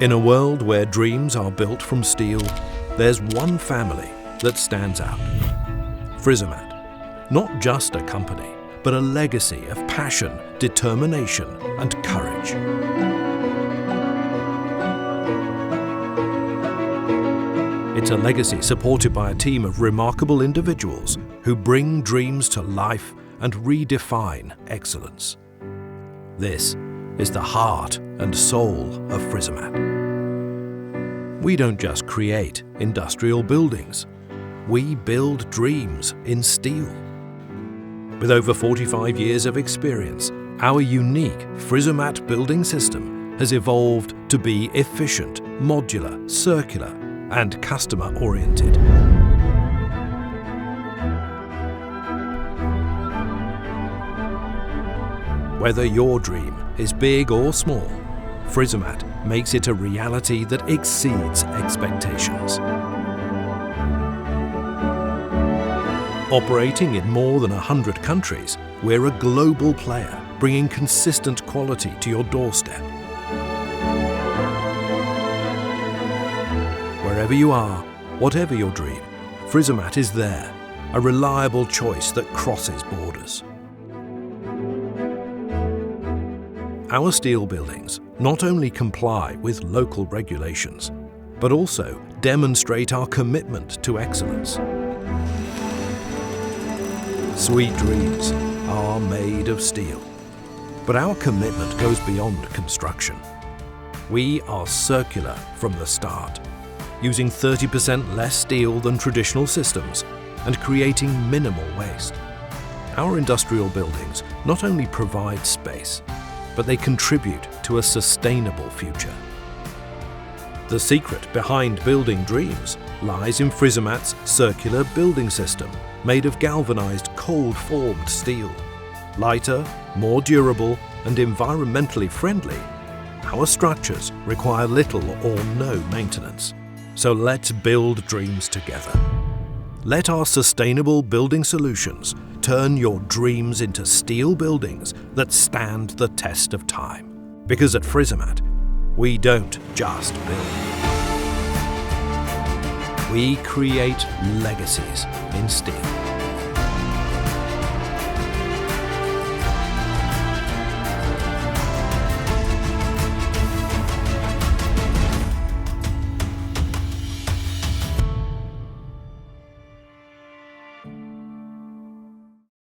In a world where dreams are built from steel, there's one family that stands out. FRISOMAT. Not just a company, but a legacy of passion, determination, and courage. It's a legacy supported by a team of remarkable individuals who bring dreams to life and redefine excellence. This is the heart and soul of FRISOMAT. We don't just create industrial buildings, we build dreams in steel. With over 45 years of experience, our unique FRISOMAT building system has evolved to be efficient, modular, circular, and customer-oriented. Whether your dream is big or small, FRISOMAT makes it a reality that exceeds expectations. Operating in more than 100 countries, we're a global player, bringing consistent quality to your doorstep. Wherever you are, whatever your dream, FRISOMAT is there, a reliable choice that crosses borders. Our steel buildings not only comply with local regulations, but also demonstrate our commitment to excellence. Sweet dreams are made of steel, but our commitment goes beyond construction. We are circular from the start, using 30% less steel than traditional systems and creating minimal waste. Our industrial buildings not only provide space, but they contribute to a sustainable future. The secret behind building dreams lies in FRISOMAT's circular building system, made of galvanized cold-formed steel. Lighter, more durable, and environmentally friendly, our structures require little or no maintenance. So let's build dreams together. Let our sustainable building solutions turn your dreams into steel buildings that stand the test of time. Because at FRISOMAT, we don't just build. We create legacies in steel.